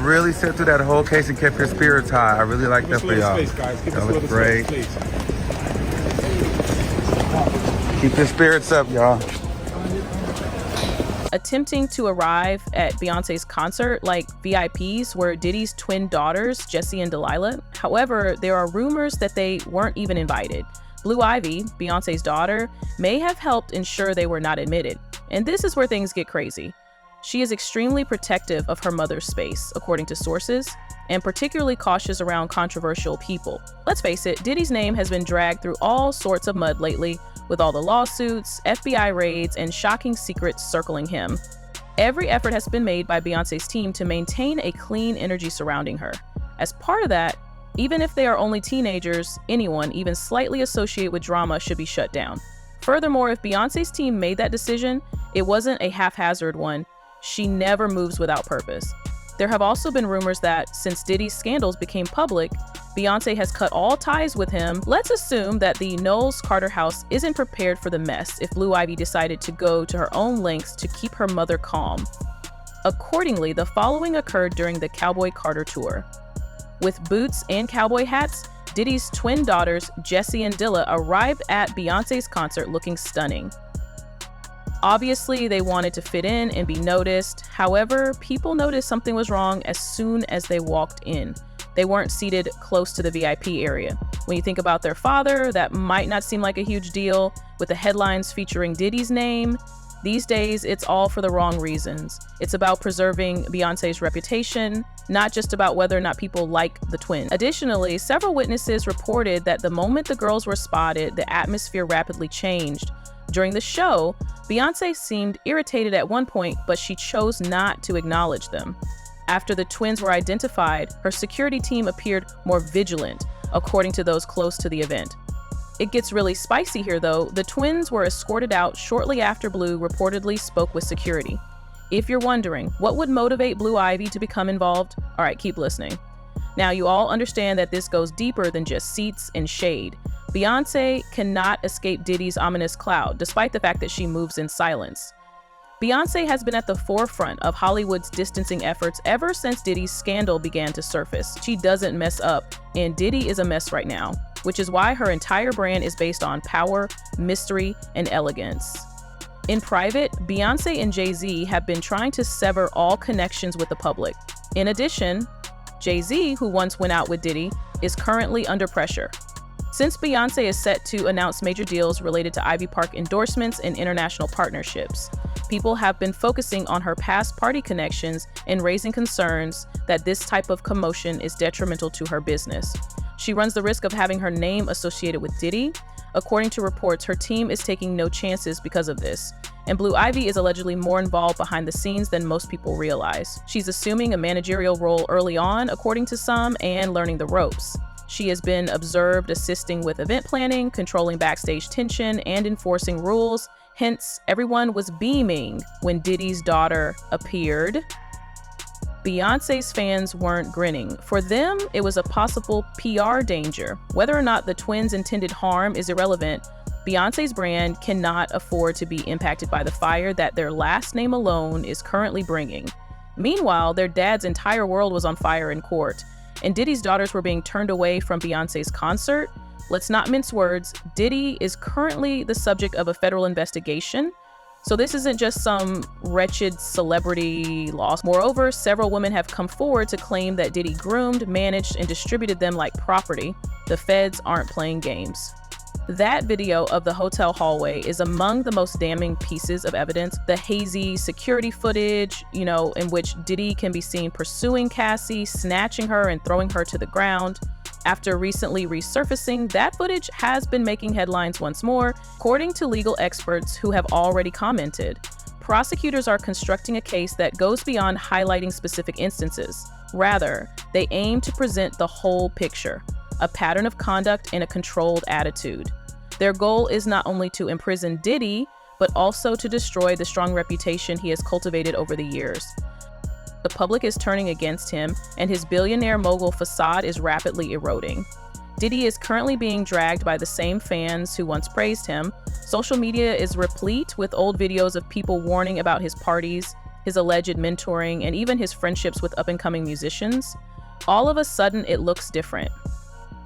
really sat through that whole case and kept your spirits high. I really like that for y'all. That was great. Keep your spirits up, y'all. Attempting to arrive at Beyonce's concert like VIPs were Diddy's twin daughters, Jessie and Delilah. However, there are rumors that they weren't even invited. Blue Ivy, Beyonce's daughter, may have helped ensure they were not admitted. And this is where things get crazy. She is extremely protective of her mother's space, according to sources, and particularly cautious around controversial people. Let's face it, Diddy's name has been dragged through all sorts of mud lately, with all the lawsuits, FBI raids, and shocking secrets circling him. Every effort has been made by Beyonce's team to maintain a clean energy surrounding her. As part of that, even if they are only teenagers, anyone even slightly associated with drama should be shut down. Furthermore, if Beyonce's team made that decision, it wasn't a haphazard one. She never moves without purpose. There have also been rumors that since Diddy's scandals became public, Beyonce has cut all ties with him. Let's assume that the Knowles Carter house isn't prepared for the mess if Blue Ivy decided to go to her own lengths to keep her mother calm. Accordingly, the following occurred during the Cowboy Carter tour. With boots and cowboy hats, Diddy's twin daughters, Jessie and Dilla, arrived at Beyonce's concert looking stunning. Obviously, they wanted to fit in and be noticed. However, people noticed something was wrong as soon as they walked in. They weren't seated close to the VIP area. When you think about their father, that might not seem like a huge deal. With the headlines featuring Diddy's name, these days it's all for the wrong reasons. It's about preserving Beyonce's reputation, not just about whether or not people like the twins. Additionally, several witnesses reported that the moment the girls were spotted, the atmosphere rapidly changed. During the show, Beyonce seemed irritated at one point, but she chose not to acknowledge them. After the twins were identified, her security team appeared more vigilant, according to those close to the event. It gets really spicy here, though. The twins were escorted out shortly after Blue reportedly spoke with security. If you're wondering, what would motivate Blue Ivy to become involved? All right, keep listening. Now, you all understand that this goes deeper than just seats and shade. Beyonce cannot escape Diddy's ominous cloud, despite the fact that she moves in silence. Beyonce has been at the forefront of Hollywood's distancing efforts ever since Diddy's scandal began to surface. She doesn't mess up, and Diddy is a mess right now, which is why her entire brand is based on power, mystery, and elegance. In private, Beyonce and Jay-Z have been trying to sever all connections with the public. In addition, Jay-Z, who once went out with Diddy, is currently under pressure. Since Beyonce is set to announce major deals related to Ivy Park endorsements and international partnerships, people have been focusing on her past party connections and raising concerns that this type of commotion is detrimental to her business. She runs the risk of having her name associated with Diddy. According to reports, her team is taking no chances because of this. And Blue Ivy is allegedly more involved behind the scenes than most people realize. She's assuming a managerial role early on, according to some, and learning the ropes. She has been observed assisting with event planning, controlling backstage tension, and enforcing rules. Hence, everyone was beaming when Diddy's daughter appeared. Beyonce's fans weren't grinning. For them, it was a possible PR danger. Whether or not the twins intended harm is irrelevant. Beyonce's brand cannot afford to be impacted by the fire that their last name alone is currently bringing. Meanwhile, their dad's entire world was on fire in court, and Diddy's daughters were being turned away from Beyonce's concert. Let's not mince words. Diddy is currently the subject of a federal investigation. So this isn't just some wretched celebrity loss. Moreover, several women have come forward to claim that Diddy groomed, managed, and distributed them like property. The feds aren't playing games. That video of the hotel hallway is among the most damning pieces of evidence. The hazy security footage, in which Diddy can be seen pursuing Cassie, snatching her and throwing her to the ground. After recently resurfacing, that footage has been making headlines once more, according to legal experts who have already commented. Prosecutors are constructing a case that goes beyond highlighting specific instances. Rather, they aim to present the whole picture, a pattern of conduct and a controlled attitude. Their goal is not only to imprison Diddy, but also to destroy the strong reputation he has cultivated over the years. The public is turning against him, and his billionaire mogul facade is rapidly eroding. Diddy is currently being dragged by the same fans who once praised him. Social media is replete with old videos of people warning about his parties, his alleged mentoring, and even his friendships with up-and-coming musicians, all of a sudden it looks different.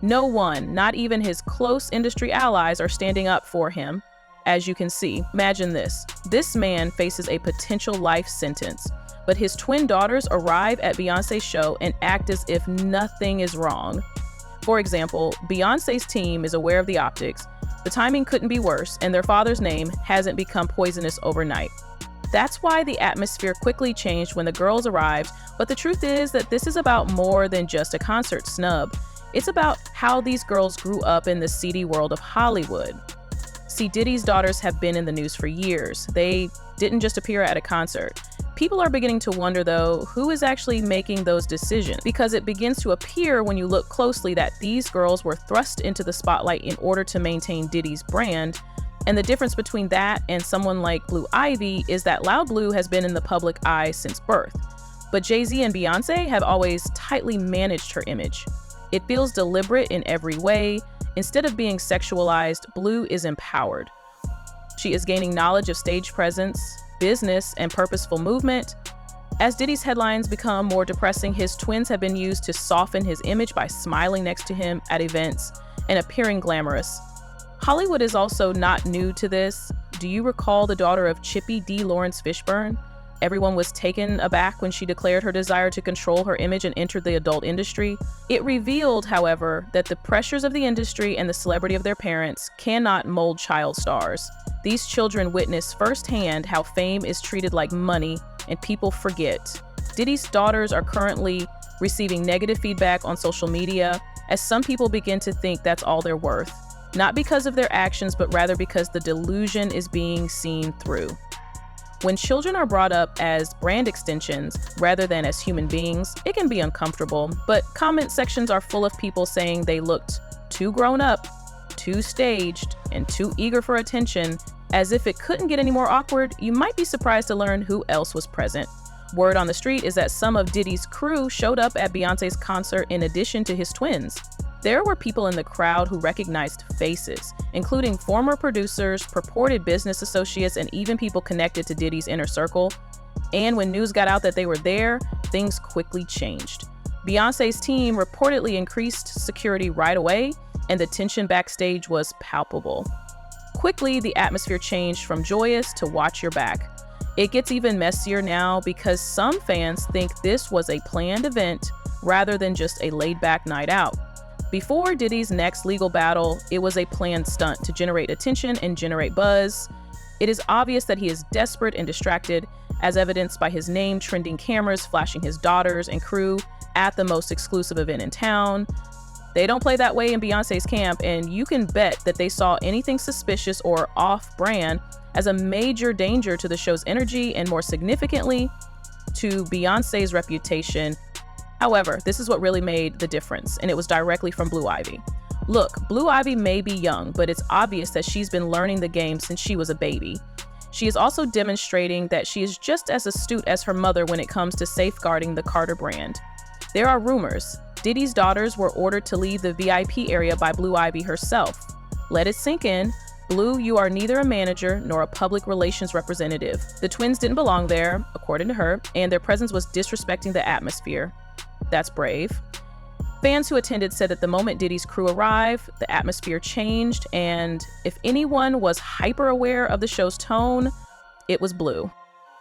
No one, not even his close industry allies, are standing up for him. As you can see, imagine this. This man faces a potential life sentence, but his twin daughters arrive at Beyoncé's show and act as if nothing is wrong. For example, Beyoncé's team is aware of the optics, the timing couldn't be worse, and their father's name hasn't become poisonous overnight. That's why the atmosphere quickly changed when the girls arrived, but the truth is that this is about more than just a concert snub. It's about how these girls grew up in the seedy world of Hollywood. See, Diddy's daughters have been in the news for years. They didn't just appear at a concert. People are beginning to wonder, though, who is actually making those decisions, because it begins to appear when you look closely that these girls were thrust into the spotlight in order to maintain Diddy's brand. And the difference between that and someone like Blue Ivy is that Loud Blue has been in the public eye since birth. But Jay-Z and Beyoncé have always tightly managed her image. It feels deliberate in every way. Instead of being sexualized, Blue is empowered. She is gaining knowledge of stage presence, business, and purposeful movement. As Diddy's headlines become more depressing, his twins have been used to soften his image by smiling next to him at events and appearing glamorous. Hollywood is also not new to this. Do you recall the daughter of Chippy D. Lawrence Fishburne? Everyone was taken aback when she declared her desire to control her image and entered the adult industry. It revealed, however, that the pressures of the industry and the celebrity of their parents cannot mold child stars. These children witness firsthand how fame is treated like money, and people forget. Diddy's daughters are currently receiving negative feedback on social media, as some people begin to think that's all they're worth. Not because of their actions, but rather because the delusion is being seen through. When children are brought up as brand extensions rather than as human beings, it can be uncomfortable, but comment sections are full of people saying they looked too grown up, too staged, and too eager for attention. As if it couldn't get any more awkward, you might be surprised to learn who else was present. Word on the street is that some of Diddy's crew showed up at Beyoncé's concert in addition to his twins. There were people in the crowd who recognized faces, including former producers, purported business associates, and even people connected to Diddy's inner circle. And when news got out that they were there, things quickly changed. Beyoncé's team reportedly increased security right away, and the tension backstage was palpable. Quickly, the atmosphere changed from joyous to watch your back. It gets even messier now because some fans think this was a planned event rather than just a laid-back night out. Before Diddy's next legal battle, it was a planned stunt to generate attention and generate buzz. It is obvious that he is desperate and distracted, as evidenced by his name trending cameras flashing his daughters and crew at the most exclusive event in town. They don't play that way in Beyoncé's camp, and you can bet that they saw anything suspicious or off-brand as a major danger to the show's energy and, more significantly, to Beyoncé's reputation. However, this is what really made the difference, and it was directly from Blue Ivy. Look, Blue Ivy may be young, but it's obvious that she's been learning the game since she was a baby. She is also demonstrating that she is just as astute as her mother when it comes to safeguarding the Carter brand. There are rumors. Diddy's daughters were ordered to leave the VIP area by Blue Ivy herself. Let it sink in. Blue, you are neither a manager nor a public relations representative. The twins didn't belong there, according to her, and their presence was disrespecting the atmosphere. That's brave. Fans who attended said that the moment Diddy's crew arrived, the atmosphere changed, and if anyone was hyper aware of the show's tone, it was Blue.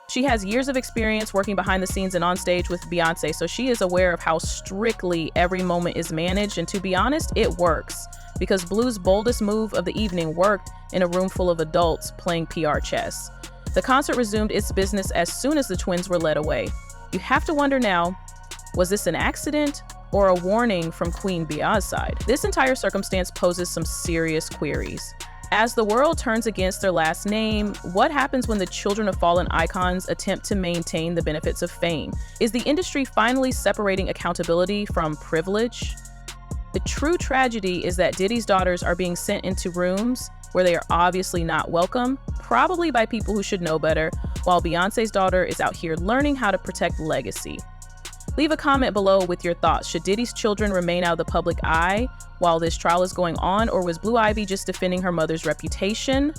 She has years of experience working behind the scenes and on stage with Beyoncé, so she is aware of how strictly every moment is managed, and to be honest, it works, because Blue's boldest move of the evening worked in a room full of adults playing PR chess. The concert resumed its business as soon as the twins were led away. You have to wonder now, was this an accident or a warning from Queen Bee's side? This entire circumstance poses some serious queries. As the world turns against their last name, what happens when the children of fallen icons attempt to maintain the benefits of fame? Is the industry finally separating accountability from privilege? The true tragedy is that Diddy's daughters are being sent into rooms where they are obviously not welcome, probably by people who should know better, while Beyoncé's daughter is out here learning how to protect legacy. Leave a comment below with your thoughts. Should Diddy's children remain out of the public eye while this trial is going on, or was Blue Ivy just defending her mother's reputation?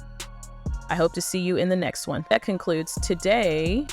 I hope to see you in the next one. That concludes today.